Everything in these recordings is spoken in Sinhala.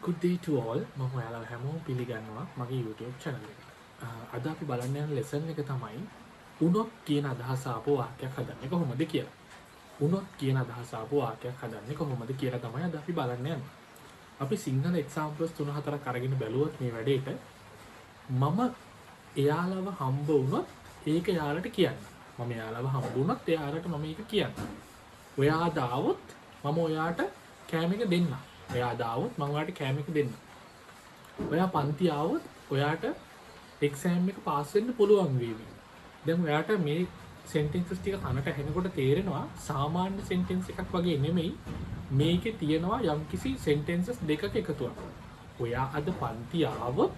Good day to all. මම ඔයාලා හැමෝම පිළිගන්නවා මගේ YouTube channel එකට. අද අපි බලන්න යන lesson එක තමයි උනොත් කියන අදහස ආපු වාක්‍යයක් හදන්නේ කොහොමද කියලා. උනොත් කියන අදහස ආපු වාක්‍යයක් හදන්නේ කොහොමද කියලා තමයි අද අපි බලන්න යන්නේ. අපි සිංහල examples 3-4ක් අරගෙන බැලුවොත් මේ වැඩේට මම එයාලව හම්බ වුණොත් ඒක එයාලට කියන්න. මම එයාලව හම්බ වුණොත් එයාලට මම ඒක කියන්න. ඔයා දාවොත් මම ඔයාට කෑම එක දෙන්නම්. ඔයා දාවොත් මම ඔයාට කෑම එක දෙන්නම්. ඔයා පන්ති ආවොත් ඔයාට එක්සෑම් එක පාස් වෙන්න පුළුවන් වේවි. දැන් ඔයාට මේ සෙන්ටෙන්සස් ටික කනට ඇහෙනකොට තේරෙනවා සාමාන්‍ය සෙන්ටෙන්ස් එකක් වගේ නෙමෙයි මේකේ තියෙනවා යම්කිසි සෙන්ටෙන්සස් දෙකක එකතුවක්. ඔයා අද පන්ති ආවොත්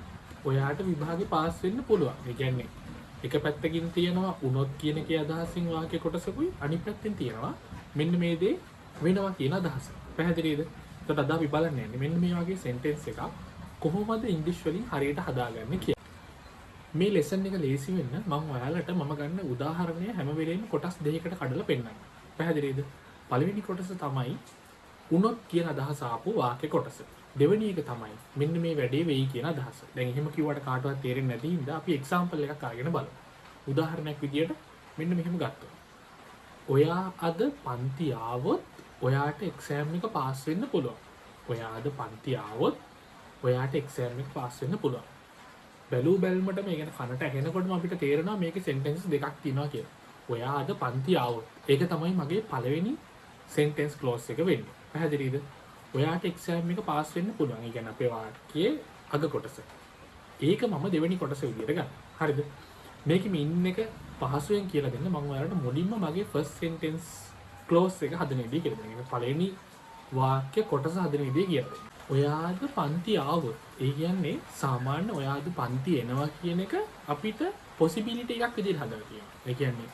ඔයාට විභාගේ පාස් වෙන්න පුළුවන්. ඒ කියන්නේ එක පැත්තකින් තියෙනවා උනොත් කියන එකේ අදහසින් වාක්‍ය කොටසකුයි අනිත් පැත්තෙන් තියෙනවා මෙන්න මේ දේ වෙනවා කියන අදහස. පැහැදිලිද? එතකොට අද අපි බලන්න යන්නේ මෙන්න මේ වගේ සෙන්ටෙන්ස් එකක් කොහොමද ඉංග්‍රීසි වලින් හරියට හදාගන්නේ කියලා. මේ ලෙසන් එක ලේසි වෙන්න මම ඔයාලට මම ගන්න උදාහරණය හැම වෙලේම කොටස් දෙකකට කඩලා පෙන්නන්න. පැහැදිලිද? පළවෙනි කොටස තමයි උනොත් කියන අදහස ආපු වාක්‍ය කොටස. දෙවෙනි එක තමයි මෙන්න මේ වැඩේ වෙයි කියන අදහස. දැන් එහෙම කිව්වට කාටවත් තේරෙන්නේ නැති හින්දා අපි එක්සැම්පල් එකක් අරගෙන බලමු. උදාහරණයක් විදියට මෙන්න මෙහෙම ගත්තා. ඔයා අද පන්ති ආවොත් ඔයාට එක්සෑම් එක පාස් වෙන්න පුළුවන්. ඔයා අද පන්ති ආවොත් ඔයාට එක්සෑම් එක පාස් වෙන්න පුළුවන්. බැලූ බැලමට මේ ගැන කනට ඇහෙනකොටම අපිට තේරෙනවා මේකේ සෙන්ටෙන්ස් දෙකක් තියෙනවා කියලා. ඔයා අද පන්ති ආවොත්. ඒක තමයි මගේ පළවෙනි සෙන්ටෙන්ස් ක්ලෝස් එක වෙන්නේ. පැහැදිලිද? ඔයාට එක්සෑම් එක පාස් වෙන්න පුළුවන්. ඒ කියන්නේ අපේ වාක්‍යයේ අග කොටස. ඒක මම දෙවෙනි කොටස විදියට ගන්න. හරිද? මේකෙ මින් එක පහසුවෙන් කියලා දෙන්න මම ඔයාලට මුලින්ම මගේ ෆස්ට් සෙන්ටෙන්ස් ක්ලෝස් එක හදන විදිය කියලා දෙන්න. පළවෙනි වාක්‍ය කොටස හදන විදිය කියලා දෙන්න. ඔයාද පන්ති ආවොත්. ඒ කියන්නේ සාමාන්‍ය ඔයාද පන්ති එනවා කියන එක අපිට පොසිබිලිටි එකක් විදියට හදලා තියෙනවා. ඒ කියන්නේ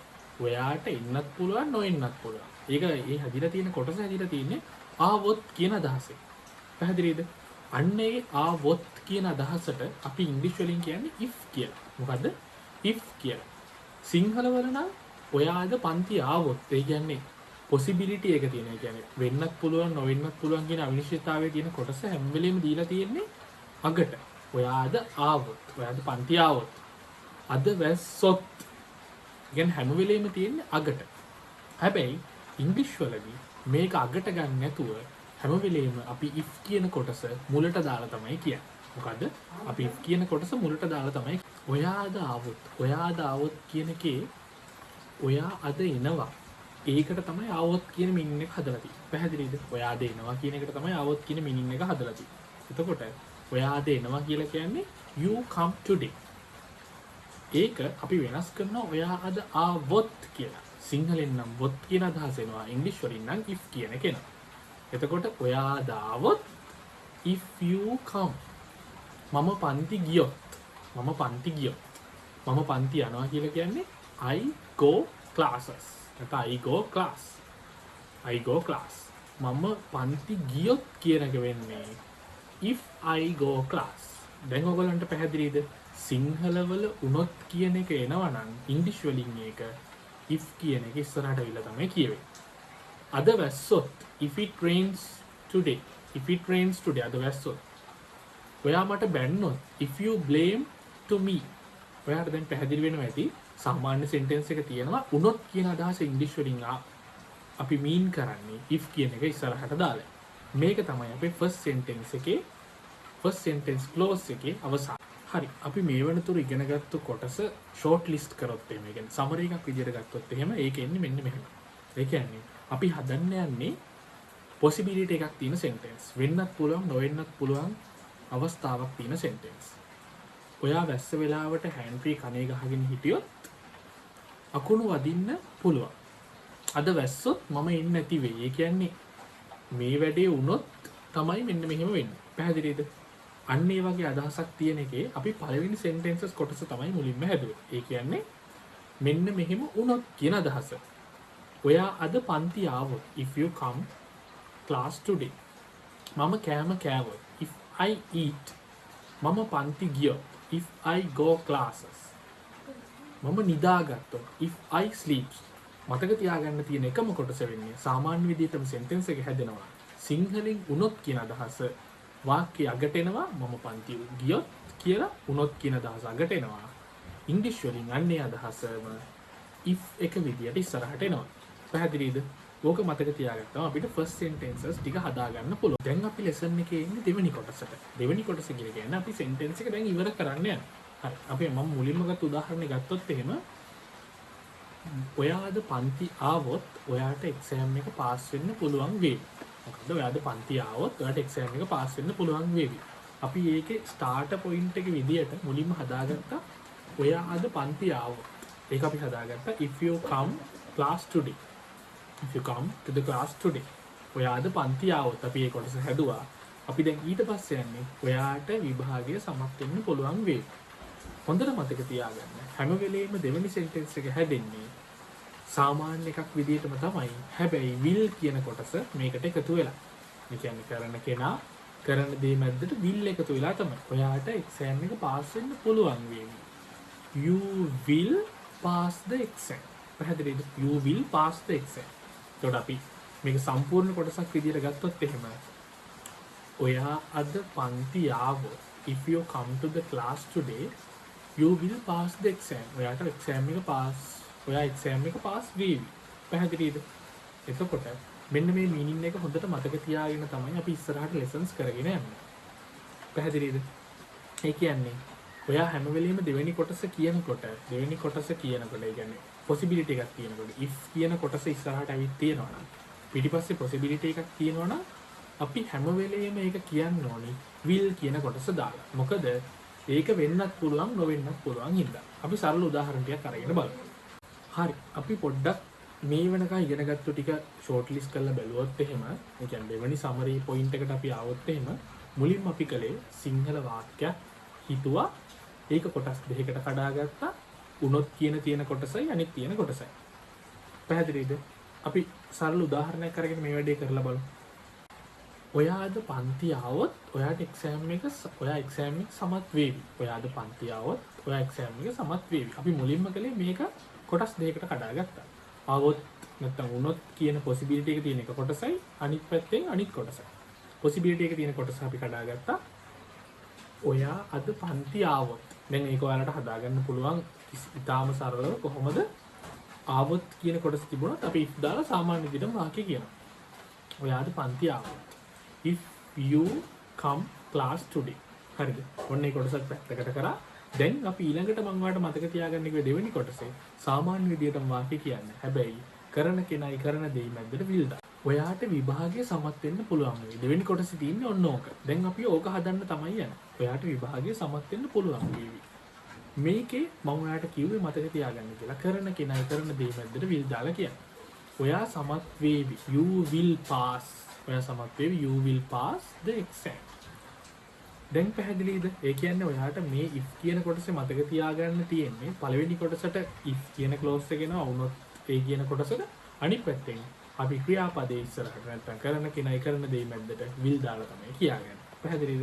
ඔයාට එන්නත් පුළුවන් නොඑන්නත් පුළුවන්. ඒක ඒ හදිලා තියෙන කොටස හදිලා තියෙන්නේ ආවොත් කියන අදහසෙන්. පැහැදිලිද? අන්න ඒ ආවොත් කියන අදහසට අපි ඉංග්‍රීසි වලින් කියන්නේ if කියලා. මොකද්ද? if කියලා. සිංහල වල නම් ඔයාද පන්ති ආවොත් ඒ කියන්නේ possibility එක තියෙන. ඒ කියන්නේ වෙන්නත් පුළුවන් නොවෙන්නත් පුළුවන් කියන අනිශ්චිතතාවයේ තියෙන කොටස හැම වෙලෙම දීලා තියෙන්නේ අගට. ඔයාද ආවොත්. ඔයාද පන්ති ආවොත්. අද වැස්සොත්. කියන්නේ හැම වෙලෙම තියෙන්නේ අගට. හැබැයි ඉංග්‍රීසි වලදී මේක අගට ගන්න නැතුව හැම වෙලෙම අපි if කියන කොටස මුලට දාලා තමයි කියන්නේ. මොකද අපි if කියන කොටස මුලට දාලා තමයි ඔයාද ආවොත්. ඔයාද ආවොත් කියන එකේ ඔයා අද එනවා. ඒකට තමයි ආවොත් කියන මීනින් එක හදලා තියෙන්නේ. පැහැදිලිද? ඔයාද එනවා කියන එකට තමයි ආවොත් කියන මීනින් එක හදලා තියෙන්නේ. එතකොට ඔයාද එනවා කියලා කියන්නේ you come today. ඒක අපි වෙනස් කරනවා ඔයා අද ආවොත් කියලා. සිංහලෙන් නම් වොත් කියන අදහස එනවා. ඉංග්‍රීසි වලින් නම් if කියන එක එනවා. එතකොට ඔයාද ආවොත් if you come. මම පන්ති ගියොත්. මම පන්ති ගියොත්. මම පන්ති යනවා කියලා කියන්නේ I go classes. I go class. I go class. මම පන්ති ගියොත් කියන එක වෙන්නේ if I go class. දැන් ඔයගලන්ට පැහැදිලිද? සිංහලවල උනොත් කියන එක එනවා නම් ඉංග්‍රීසි වලින් ඒක if කියන එක ඉස්සරහට අවිලා තමයි කියවෙන්නේ. අද වැස්සොත් if it rains today. If it rains today අද වැස්සොත්. ඔයා මට බැන්නොත් if you blame to me. ඔයාට දැන් පැහැදිලි වෙනවා ඇති සාමාන්‍ය සෙන්ටෙන්ස් එක තියෙනවා උනොත් කියන අදහස ඉංග්‍රීසි වලින් අපි මීන් කරන්නේ if කියන එක ඉස්සරහට දාලා. මේක තමයි අපේ ෆස්ට් සෙන්ටෙන්ස් එකේ ෆස්ට් සෙන්ටෙන්ස් ක්ලෝස් එකේ අවසාන. හරි. අපි මේ වෙනතුරු ඉගෙනගත්තු කොටස ෂෝට් ලිස්ට් කරොත් එහෙම ඒ කියන්නේ සමරි එකක් විදිහට ගත්තොත් එහෙම ඒක එන්නේ මෙන්න මෙහෙම. ඒ කියන්නේ අපි හදන්න යන්නේ possibility එකක් තියෙන sentence. වෙන්නත් පුළුවන් නොවෙන්නත් පුළුවන් අවස්ථාවක් තියෙන sentence. ඔයා වැස්ස වෙලාවට හැන්ඩ්‍රී කනේ ගහගෙන හිටියොත් අකුණු වදින්න පුළුවන්. අද වැස්සොත් මම එන්නේ නැති වෙයි. ඒ කියන්නේ මේ වැඩේ වුණොත් තමයි මෙන්න මෙහෙම වෙන්නේ. පැහැදිලිද? අන්න ඒ වගේ අදහසක් තියෙන එකේ අපි පළවෙනි sentences කොටස තමයි මුලින්ම හැදුවේ. ඒ කියන්නේ මෙන්න මෙහෙම වුණොත් කියන අදහස. ඔයා අද පන්ති ආවොත් if you come class today. මම කෑම කෑවොත් if I eat. මම පන්ති ගියොත් if I go classes. මම නිදාගත්තොත් if I sleep. මතක තියාගන්න තියෙන එකම කොටස වෙන්නේ සාමාන්‍ය විදිහටම sentence එක හැදෙනවා. සිංහලෙන් වුණොත් කියන අදහස වාක්‍ය අගට එනවා මම පන්ති ගියොත් කියලා වුණොත් කියන අදහස අගට එනවා. ඉංග්‍රීසි වලින් අන්නේ අදහසම if එක විදියට ඉස්සරහට එනවා. පැහැදිලිද? ඕක මතක තියාගත්තම අපිට ෆස්ට් සෙන්ටෙන්සස් ටික හදාගන්න පුළුවන්. දැන් අපි ලෙසන් එකේ ඉන්නේ දෙවෙනි කොටසට. දෙවෙනි කොටස කියන්නේ අපි සෙන්ටෙන්ස් එක දැන් ඉවර කරන්න යනවා. හරි. අපි මම මුලින්ම ගත්ත උදාහරණය ගත්තොත් එහෙම ඔයාද පන්ති ආවොත් ඔයාට එක්සෑම් එක පාස් වෙන්න පුළුවන් වේවි. මොකද ඔයාද පන්ති ආවොත් ඔයාට එක්සෑම් එක පාස් වෙන්න පුළුවන් වේවි. අපි ඒකේ ස්ටාර්ටර් පොයින්ට් එක විදියට මුලින්ම හදාගත්තා ඔයාද පන්ති ආවොත්. ඒක අපි හදාගත්තා if you come class today. If you come to the class today. ඔයාද පන්ති ආවොත් අපි ඒ කොටස හැදුවා. අපි දැන් ඊට පස්සේ යන්නේ ඔයාට විභාගය සමත් වෙන්න පුළුවන් වේවි. හොඳට මතක තියාගන්න. හැම වෙලෙම දෙවෙනි සෙන්ටෙන්ස් එක හැදෙන්නේ සාමාන්‍ය එකක් විදිහටම තමයි. හැබැයි will කියන කොටස මේකට එකතු වෙලා. ඒ කියන්නේ කරන කෙනා කරන දේ මැද්දට will එකතු වෙලා තමයි. ඔයාට එක්සෑම් එක පාස් වෙන්න පුළුවන් වේවි. You will pass the exam. පැහැදිලිද? You will pass the exam. එතකොට අපි මේක සම්පූර්ණ කොටසක් විදිහට ගත්තොත් එහෙම ඔයා අද පන්ති ආවොත් if you come to the class today you will pass the exam. ඔයාට එක්සෑම් එක පාස් ඔයා එක්සෑම් එක පාස් වේවි. පැහැදිලිද? එතකොට මෙන්න මේ මීනින් එක හොඳට මතක තියාගෙන තමයි අපි ඉස්සරහට ලෙසන්ස් කරගෙන යන්නේ. පැහැදිලිද? ඒ කියන්නේ ඔයා හැම වෙලෙම දෙවෙනි කොටස කියනකොට ඒ කියන්නේ possibility එකක් තියෙනකොට if කියන කොටස ඉස්සරහට ඇවිත් තියෙනවා නම් පිටිපස්සේ possibility එකක් තියෙනවා නම් අපි හැම වෙලෙම ඒක කියන්න ඕනි will කියන කොටස දාලා. මොකද ඒක වෙන්නත් පුළුවන් නොවෙන්නත් පුළුවන් හින්දා. අපි සරල උදාහරණයක් අරගෙන බලමු. හරි. අපි පොඩ්ඩක් මේ වෙනකන් ඉගෙනගත්තු ටික ෂෝට් ලිස්ට් කරලා බැලුවොත් එහෙම, ඒ කියන්නේ දෙවෙනි සමරි පොයින්ට් එකට අපි ආවොත් එහෙම මුලින්ම අපි කලේ සිංහල වාක්‍යයක් හිතුවා. ඒක කොටස් දෙකකට කඩාගත්තා. උනොත් තියෙන කොටසයි අනිත් තියෙන කොටසයි. පැහැදිලිද? අපි සරල උදාහරණයක් අරගෙන මේ වැඩේ කරලා බලමු. ඔයාද පන්ති ආවොත් ඔයාට එක්සෑම් එක සමත් වේවි. ඔයාද පන්ති ආවොත් ඔයා එක්සෑම් එක සමත් වේවි. අපි මුලින්ම කලේ මේක කොටස් දෙකකට කඩාගත්තා. ආවොත් නැත්තම් වුණොත් කියන possibility එක තියෙන එක කොටසයි අනිත් පැත්තෙන් අනිත් කොටසයි. possibility එක තියෙන කොටස අපි කඩාගත්තා. ඔයා අද පන්ති ආවොත්. දැන් මේක ඔයාලට හදාගන්න පුළුවන් ඉතාලම සරලව කොහොමද ආවොත් කියන කොටස තිබුණත් අපි if දාලා සාමාන්‍ය විදිහට වාක්‍ය කියනවා. ඔයාද පන්ති ආවොත්. If you come class today. හරිද? ඔන්න ඒ කොටසත් පැත්තකට කරා. දැන් අපි ඊළඟට මම ඔයාලට මතක තියාගන්න කිව්වේ දෙවෙනි කොටසේ සාමාන්‍ය විදිහටම වාක්‍ය කියන්නේ. හැබැයි කරන කෙනයි කරන දෙයි මැද්දට will දා. ඔයාට විභාගය සමත් වෙන්න පුළුවන් වෙයි. දෙවෙනි කොටසේ තියෙන්නේ ඔන්න ඕක. දැන් අපි ඕක හදන්න තමයි යන්නේ. ඔයාට විභාගය සමත් වෙන්න පුළුවන් වේවි. මේකේ මම ඔයාලට කිව්වේ මතක තියාගන්න කියලා. කරන කෙනයි කරන දෙයි මැද්දට will දාලා කියන්නේ. ඔයා සමත් වේවි. You will pass. ඔයා සමත් වේවි. You will pass the exam. දැන් පැහැදිලිද? ඒ කියන්නේ ඔයාට මේ if කියන කොටසේ මතක තියාගන්න තියෙන්නේ පළවෙනි කොටසට if කියන clause එක එනවා වුණොත් ඒ කියන කොටසට අනිත් පැත්තෙන් අපි ක්‍රියාපදයේ ඉස්සරහට නැත්තම් කරන කෙනයි කරන දෙයි මැද්දට will දාලා තමයි කියාගන්නේ. පැහැදිලිද?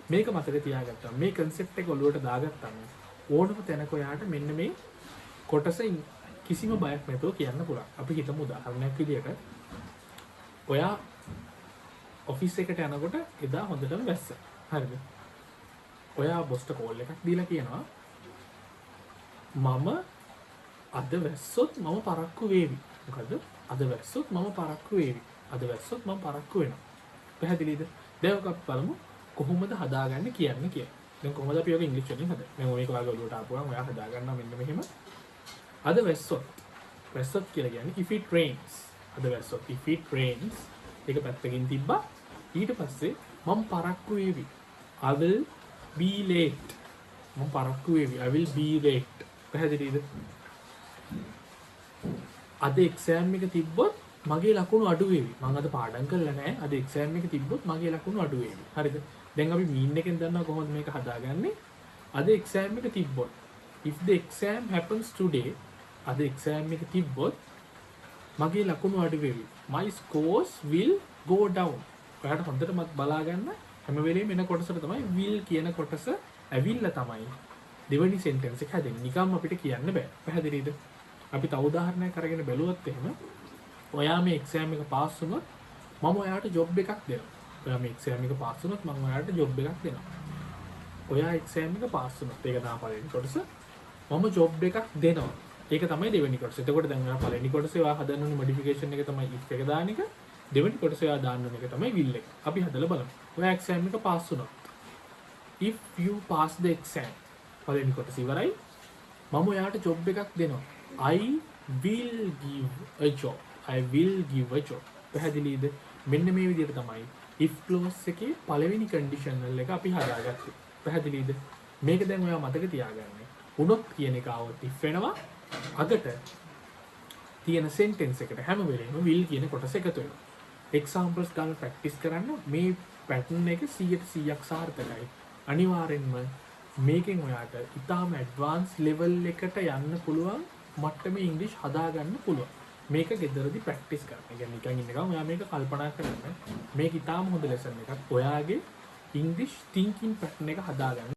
මේක මතක තියාගත්තා. මේ concept එක ඔළුවට දාගත්තාම ඕනම තැනක ඔයාට මෙන්න මේ කොටසින් කිසිම බයක් නැතුව කියන්න පුළුවන්. අපි හිතමු උදාහරණයක් විදියට ඔයා ඔෆිස් එකට යනකොට එදා හොඳටම වැස්සා. හරිද? ඔයා බොස්ට කෝල් එකක් දීලා කියනවා මම අද වැස්සොත් මම පරක්කු වේවි. මොකද අද වැස්සොත් මම පරක්කු වේවි. අද වැස්සොත් මම පරක්කු වෙනවා. පැහැදිලිද? දැන් ඔක බලමු කොහොමද හදාගන්නේ කියන්නේ කියලා. දැන් කොහොමද අපි ඔක ඉංග්‍රීසි වලින් හදන්නේ? මම ඔයක ඔයාගේ ඔළුවට ආපුවම ඔයා හදාගන්නවා මෙන්න මෙහෙම. අද වැස්සොත් කියලා කියන්නේ if it rains. අද වැස්සොත් if it rains ඒක පැත්තකින් තිබ්බා. ඊට පස්සේ මම පරක්කු වේවි. I will be late. මම පරක්කු වේවි. I will be late. පැහැදිලිද? අද එක්සෑම් එක තිබ්බොත් මගේ ලකුණු අඩු වේවි. මම අද පාඩම් කරලා නැහැ. අද එක්සෑම් එක තිබ්බොත් මගේ ලකුණු අඩු වේවි. හරිද? දැන් අපි මීන් එකෙන් දන්නවා කොහොමද මේක හදාගන්නේ? අද එක්සෑම් එක තිබ්බොත් if the exam happens today අද එක්සෑම් එක තිබ්බොත් මගේ ලකුණු අඩු වේවි. My scores will go down. ඔයාලට හොඳට බලා ගන්න හැම වෙලේම එන කොටසට තමයි will කියන කොටස ඇවිල්ලා තමයි දෙවෙනි සෙන්ටෙන්ස් එක හැදෙන්නේ. නිකම්ම අපිට කියන්න බෑ. පැහැදිලිද? අපි තව උදාහරණයක් අරගෙන බැලුවොත් එහෙම ඔයා මේ එක්සෑම් එක පාස් වුණොත් මම ඔයාට ජොබ් එකක් දෙනවා. ඔයා මේ එක්සෑම් එක පාස් වුණොත් මම ඔයාලට ජොබ් එකක් දෙනවා. ඔයා එක්සෑම් එක පාස් වුණොත් ඒක තමයි පළවෙනි කොටස. මම ජොබ් එකක් දෙනවා. ඒක තමයි දෙවෙනි කොටස. එතකොට දැන් ඔයා පළවෙනි කොටසේ ඔයා හදන්න ඕනේ මොඩිෆිකේෂන් එක තමයි if එක දාන එක. දෙවෙනි කොටසේ ඔයා දාන්න ඕනේ එක තමයි will එක. අපි හදලා බලමු. ඔයා එක්සෑම් එක පාස් වුණා. if you pass the exam පළවෙනි කොටස ඉවරයි. මම ඔයාට ජොබ් එකක් දෙනවා. I will give a job. I will give a job. පැහැදිලිද? මෙන්න මේ විදිහට තමයි if clause එකේ පළවෙනි conditional එක අපි හදාගත්තේ. පැහැදිලිද? මේක දැන් ඔයා මතක තියාගන්න. උනොත් කියන එක આવොත් if වෙනවා. අගට තියෙන sentence එකට හැම වෙලේම will කියන කොටස එකතු වෙනවා. examples ගන්න practice කරන්න මේ pattern එක 100% සාර්ථකයි. අනිවාර්යෙන්ම මේකෙන් ඔයාට ඉතාලම ඇඩ්වාන්ස් ලෙවල් එකට යන්න පුළුවන් මට්ටමේ ඉංග්‍රීසි හදාගන්න පුළුවන්. මේක ගෙදරදී ප්‍රැක්ටිස් කරන්න. ඒ කියන්නේ නිකන් ඉන්න ගමන් ඔයා මේක කල්පනා කරන්න. මේක ඉතාලම හොඳ ලෙසන් එකක්. ඔයාගේ ඉංග්‍රීසි thinking pattern එක හදාගන්න.